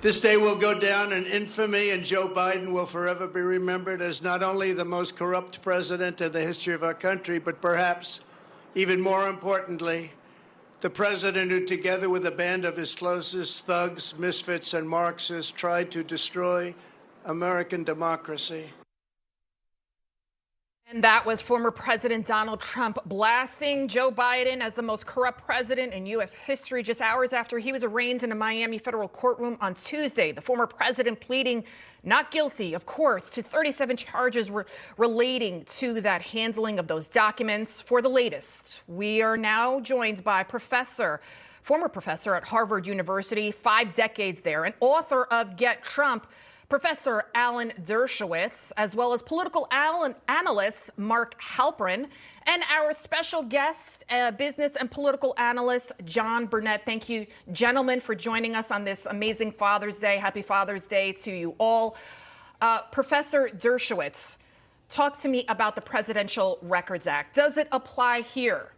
This day will go down in infamy, and Joe Biden will forever be remembered as not only the most corrupt president in the history of our country, but perhaps even more importantly, the president who, together with a band of his closest thugs, misfits, and Marxists, tried to destroy American democracy. And that was former President Donald Trump blasting Joe Biden as the most corrupt president in U.S. history just hours after he was arraigned in a Miami federal courtroom on Tuesday. The former president pleading not guilty, of course, to 37 charges relating to that handling of those documents. For the latest, we are now joined by former professor at Harvard University, 5 decades there, and author of Get Trump, Professor Alan Dershowitz, as well as political analyst Mark Halperin, and our special guest, business and political analyst John Burnett. Thank you, gentlemen, for joining us on this amazing Father's Day. Happy Father's Day to you all. Professor Dershowitz, talk to me about the Presidential Records Act. Does it apply here?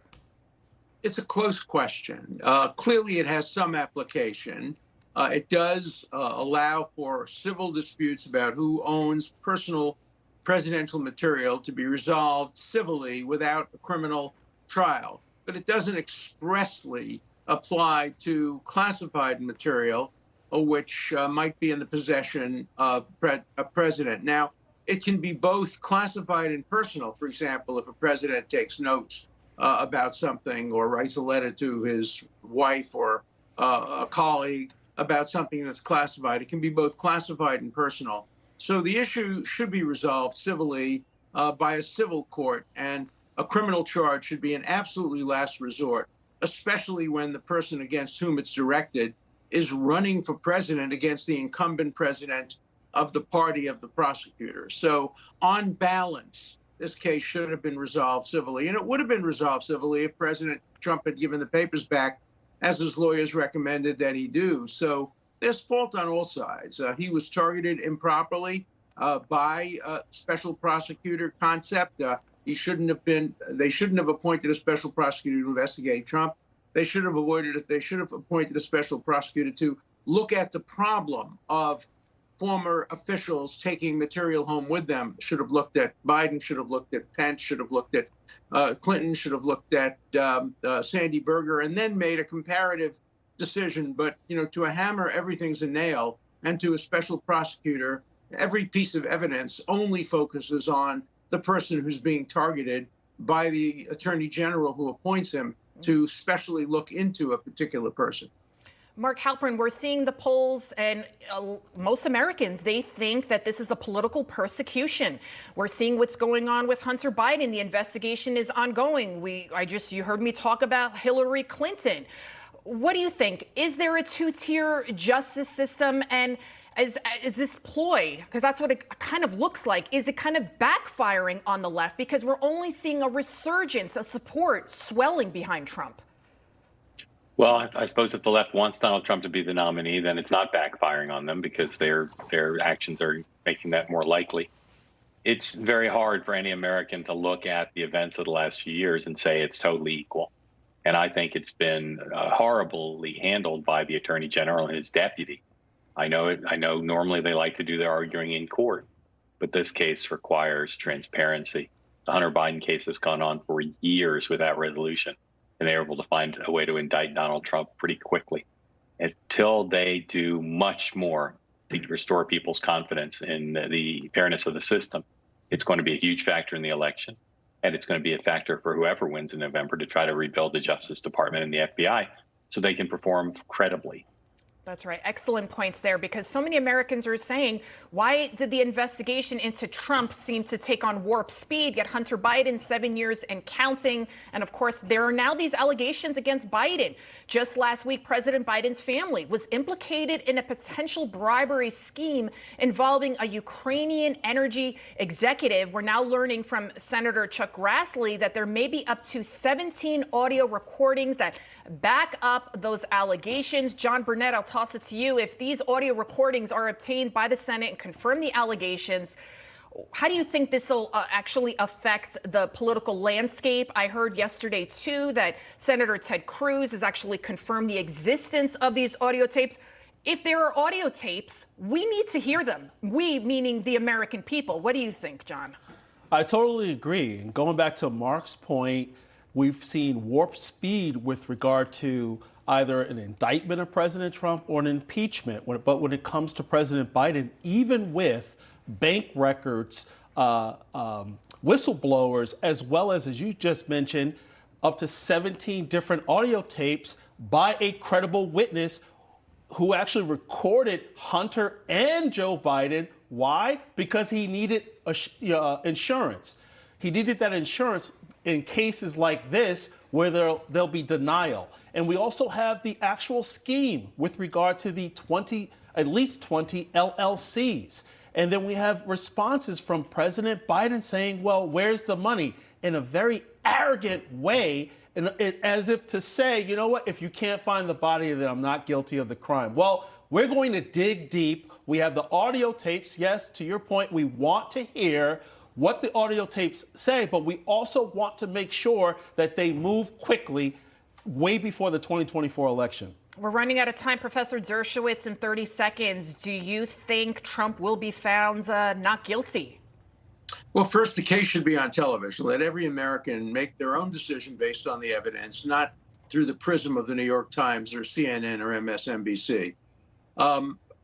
It's a close question. Clearly, it has some application. It does allow for civil disputes about who owns personal presidential material to be resolved civilly without a criminal trial. But it doesn't expressly apply to classified material, which might be in the possession of a president. Now, it can be both classified and personal. For example, if a president takes notes about something or writes a letter to his wife or a colleague about something that's classified. It can be both classified and personal. So the issue should be resolved civilly by a civil court, and a criminal charge should be an absolutely last resort, especially when the person against whom it's directed is running for president against the incumbent president of the party of the prosecutor. So on balance, this case should have been resolved civilly, and it would have been resolved civilly if President Trump had given the papers back, as his lawyers recommended that he do. So there's fault on all sides. He was targeted improperly by a special prosecutor concept. They shouldn't have appointed a special prosecutor to investigate Trump. They should have appointed a special prosecutor to look at the problem of former officials taking material home with them. Should have looked at Biden, should have looked at Pence, should have looked at Clinton, should have looked at Sandy Berger, and then made a comparative decision. But, to a hammer, everything's a nail, and to a special prosecutor, every piece of evidence only focuses on the person who's being targeted by the attorney general who appoints him to specially look into a particular person. Mark Halperin, we're seeing the polls, and most Americans, they think that this is a political persecution. We're seeing what's going on with Hunter Biden. The investigation is ongoing. You heard me talk about Hillary Clinton. What do you think? Is there a two-tier justice system? And is this ploy? Because that's what it kind of looks like. Is it kind of backfiring on the left? Because we're only seeing a resurgence of support swelling behind Trump. Well, I suppose if the left wants Donald Trump to be the nominee, then it's not backfiring on them because their actions are making that more likely. It's very hard for any American to look at the events of the last few years and say it's totally equal. And I think it's been horribly handled by the Attorney General and his deputy. I know normally they like to do their arguing in court, but this case requires transparency. The Hunter Biden case has gone on for years without resolution, and they were able to find a way to indict Donald Trump pretty quickly. Until they do much more to restore people's confidence in the fairness of the system, it's going to be a huge factor in the election. And it's going to be a factor for whoever wins in November to try to rebuild the Justice Department and the FBI so they can perform credibly. That's right. Excellent points there, because so many Americans are saying, why did the investigation into Trump seem to take on warp speed, yet Hunter Biden 7 years and counting? And of course, there are now these allegations against Biden. Just last week, President Biden's family was implicated in a potential bribery scheme involving a Ukrainian energy executive. We're now learning from Senator Chuck Grassley that there may be up to 17 audio recordings that back up those allegations. John Burnett, I'll toss it to you. If these audio recordings are obtained by the Senate and confirm the allegations, how do you think this will actually affect the political landscape? I heard yesterday, too, that Senator Ted Cruz has actually confirmed the existence of these audio tapes. If there are audio tapes, we need to hear them. We, meaning the American people. What do you think, John? I totally agree. And going back to Mark's point, we've seen warp speed with regard to either an indictment of President Trump or an impeachment. But when it comes to President Biden, even with bank records, whistleblowers, as well as you just mentioned, up to 17 different audio tapes by a credible witness who actually recorded Hunter and Joe Biden. Why? Because he needed insurance. He needed that insurance in cases like this where there'll be denial. And we also have the actual scheme with regard to the at least 20 LLCs. And then we have responses from President Biden saying, well, where's the money? In a very arrogant way, as if to say, you know what, if you can't find the body, then I'm not guilty of the crime. Well, we're going to dig deep. We have the audio tapes. Yes, to your point, we want to hear what the audio tapes say, but we also want to make sure that they move quickly way before the 2024 election. We're running out of time. Professor Dershowitz, in 30 seconds, do you think Trump will be found not guilty? Well, first, the case should be on television. Let every American make their own decision based on the evidence, not through the prism of the New York Times or CNN or MSNBC.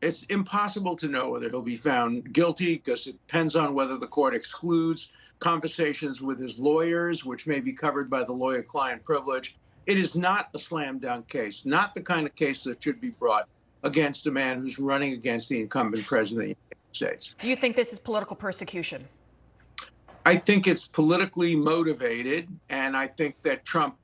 It's impossible to know whether he'll be found guilty because it depends on whether the court excludes conversations with his lawyers, which may be covered by the lawyer-client privilege. It is not a slam dunk case, not the kind of case that should be brought against a man who's running against the incumbent president of the United States. Do you think this is political persecution? I think it's politically motivated, and I think that Trump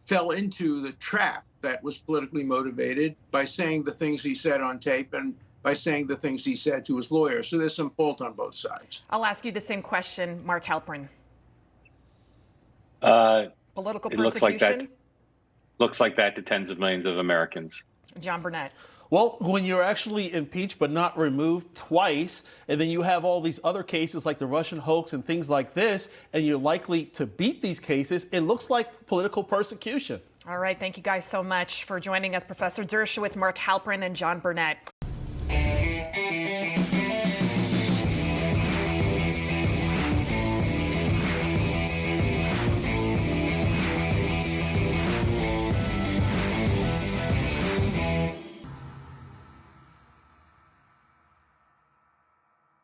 fell into the trap that was politically motivated by saying the things he said on tape and by saying the things he said to his lawyer. So there's some fault on both sides. I'll ask you the same question, Mark Halperin. Political persecution? Looks like that to tens of millions of Americans. John Burnett. Well, when you're actually impeached but not removed twice, and then you have all these other cases like the Russian hoax and things like this, and you're likely to beat these cases, it looks like political persecution. All right. Thank you guys so much for joining us, Professor Dershowitz, Mark Halperin, and John Burnett.